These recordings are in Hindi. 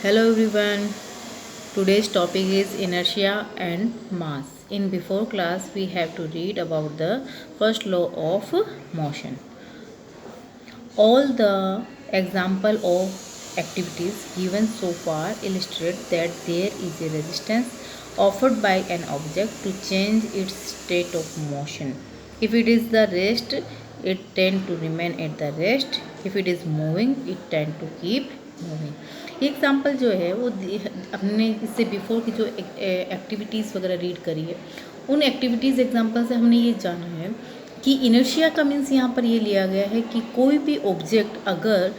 Hello everyone. Today's topic is inertia and mass. In before class we have to read about the first law of motion. All the example of activities given so far illustrate that there is a resistance offered by an object to change its state of motion. If it is the rest, it tend to remain at the rest. If it is moving, it tend to keep moving. ये एग्जाम्पल जो है वो अपने इससे बिफोर की जो एक्टिविटीज़ वगैरह रीड करी है उन एक्टिविटीज़ एग्जाम्पल से हमने ये जाना है कि इनर्शिया का मीन्स यहाँ पर ये लिया गया है कि कोई भी ऑब्जेक्ट अगर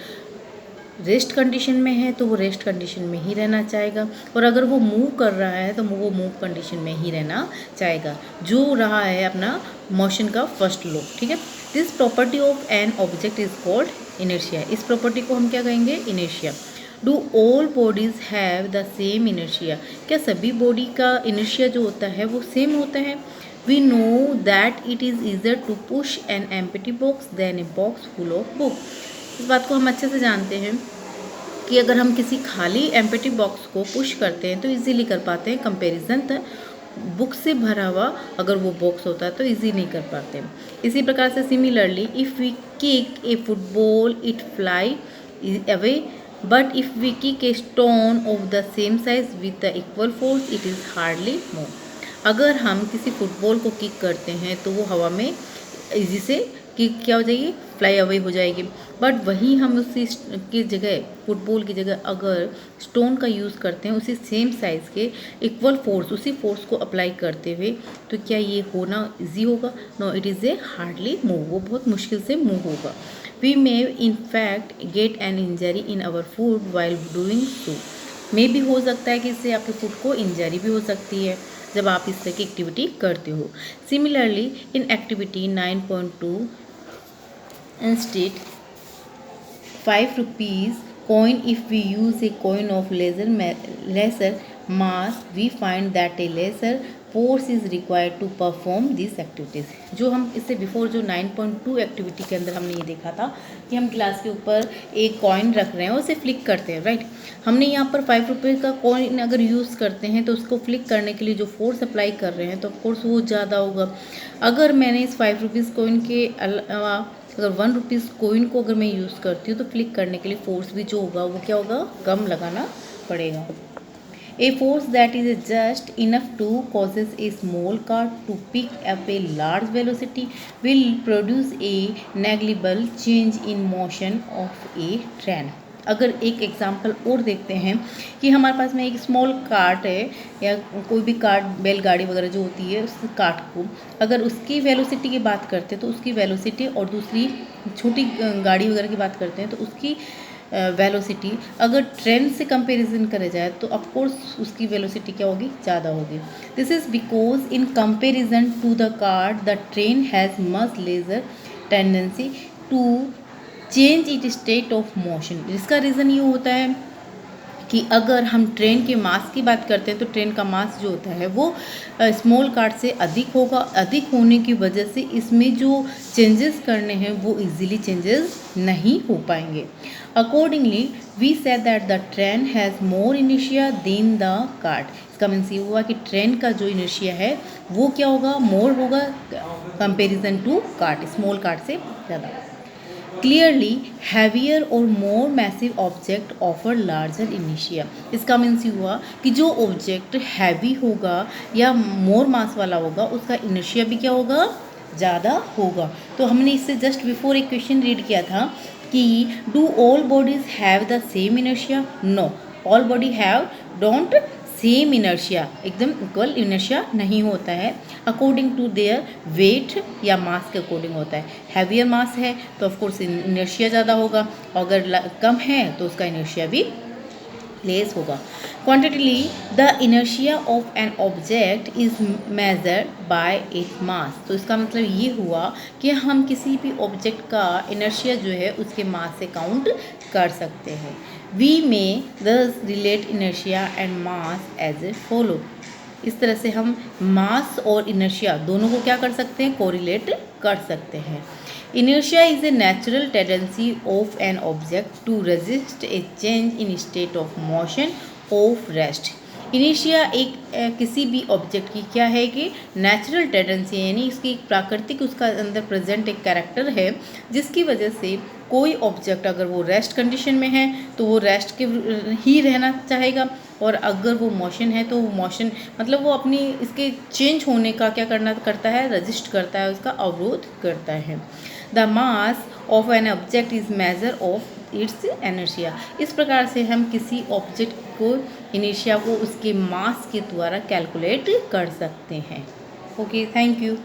रेस्ट कंडीशन में है तो वो रेस्ट कंडीशन में ही रहना चाहेगा और अगर वो मूव कर रहा है तो वो मूव कंडीशन में ही रहना चाहेगा जो रहा है अपना मोशन का फर्स्ट लॉ। ठीक है, this property of an object is called inertia. इस प्रॉपर्टी को हम क्या कहेंगे? Inertia. Do all bodies have the same inertia? क्या सभी बॉडी का इनर्शिया जो होता है वो सेम होता है? We know that it is easier to push an empty box than a box full of book. इस बात को हम अच्छे से जानते हैं कि अगर हम किसी खाली एम्प्टी बॉक्स को पुश करते हैं तो इजीली कर पाते हैं, कंपैरिजन बुक से भरा हुआ अगर वो बॉक्स होता है तो इजी नहीं कर पाते। इसी प्रकार से similarly if we kick a football it fly away, but if we kick a stone of the same size with the equal force it is hardly move. अगर हम किसी फुटबॉल को किक करते हैं तो वो हवा में इजी से किक क्या हो जाएगी? फ्लाई अवे हो जाएगी। बट वहीं हम उसी की जगह फुटबॉल की जगह अगर स्टोन का यूज़ करते हैं उसी सेम साइज़ के इक्वल फोर्स उसी फोर्स को अप्लाई करते हुए तो क्या ये होना इजी होगा? No, it is a hardly move. वो बहुत मुश्किल से मूव होगा। We may in fact get an injury in our foot while doing so. मे भी हो सकता है कि इससे आपके फुट को इंजरी भी हो सकती है जब आप इस तरह की एक्टिविटी करते हो। Similarly in activity 9.2 instead 5 rupees coin, if we use a coin of lesser mass we find that a lesser force is required to perform these activities। जो हम इससे बिफोर जो 9.2 एक्टिविटी के अंदर हमने ये देखा था कि हम गिलास के ऊपर एक कॉइन रख रहे हैं और उसे फ्लिक करते हैं, राइट। हमने यहाँ पर 5 रुपये का कॉइन अगर यूज़ करते हैं तो उसको फ्लिक करने के लिए जो फोर्स अप्लाई कर रहे हैं तो ऑफकोर्स वो ज़्यादा होगा। अगर मैंने इस 5 रुपीज़ कॉइन के अलावा अगर 1 रुपीज़ कोइन को अगर मैं यूज़ करती हूँ तो फ्लिक करने के लिए फोर्स भी जो होगा वो क्या होगा? कम लगाना पड़ेगा। A force that is just enough to causes a small car to pick up a large velocity will produce a negligible change in motion of a train. अगर एक एग्जांपल और देखते हैं कि हमारे पास में एक स्मॉल कार्ट है या कोई भी कार्ट बैलगाड़ी वगैरह जो होती है उस कार्ट को अगर उसकी वेलोसिटी की बात करते हैं तो उसकी वेलोसिटी और दूसरी छोटी गाड़ी वगैरह की बात करते हैं तो उसकी वेलोसिटी अगर ट्रेन से कंपैरिजन करे जाए तो ऑफकोर्स उसकी वेलोसिटी क्या होगी? ज़्यादा होगी। This is because in comparison to the cart the train has much lesser tendency to change it state of motion. इसका रीज़न ये होता है कि अगर हम ट्रेन के मास की बात करते हैं तो ट्रेन का मास जो होता है वो स्मॉल कार्ट से अधिक होगा। अधिक होने की वजह से इसमें जो चेंजेस करने हैं वो इजीली चेंजेस नहीं हो पाएंगे। Accordingly we said that the train has more inertia than the cart. इसका मीन्स ये हुआ कि ट्रेन का जो इनर्शिया है वो क्या होगा? मोर होगा comparison to cart, small cart से ज़्यादा। क्लियरली हैवियर और more massive object offer larger इनिशिया। इसका मीन्स हुआ कि जो ऑब्जेक्ट हैवी होगा या मोर मास वाला होगा उसका इनिशिया भी क्या होगा? ज़्यादा होगा। तो हमने इससे जस्ट बिफोर एक क्वेश्चन रीड किया था कि do all bodies have the same inertia? No, all body have don't same inertia, एकदम इक्वल इनर्शिया नहीं होता है। अकॉर्डिंग टू देयर वेट या मास के अकॉर्डिंग होता है। हैवियर मास है तो ऑफकोर्स इनर्शिया ज़्यादा होगा और अगर कम है तो उसका इनर्शिया भी लेस होगा। Quantitatively the inertia of an object is measured by it mass. तो इसका मतलब ये हुआ कि हम किसी भी ऑब्जेक्ट का इनर्शिया जो है उसके मास से काउंट कर सकते हैं। We may thus relate inertia and mass as follow. इस तरह से हम मास और इनर्शिया दोनों को क्या कर सकते हैं, कोरिलेट कर सकते हैं। Inertia is a natural tendency of an object to resist a change in state of motion of rest. Inertia एक किसी भी ऑब्जेक्ट की क्या है कि नेचुरल टेंडेंसी है, यानी इसकी एक प्राकृतिक उसका अंदर प्रेजेंट एक कैरेक्टर है, जिसकी वजह से कोई ऑब्जेक्ट अगर वो रेस्ट कंडीशन में है तो वो रेस्ट के ही रहना चाहेगा, और अगर वो मोशन है तो वो मोशन मतलब वो अपनी इसके चेंज होने का क्या करता है, रजिस्ट करता है, उसका अवरोध करता है। The mass of an object is measure of its inertia. इस प्रकार से हम किसी ऑब्जेक्ट को इनर्शिया को उसके मास के द्वारा कैलकुलेट कर सकते हैं। Okay, thank you.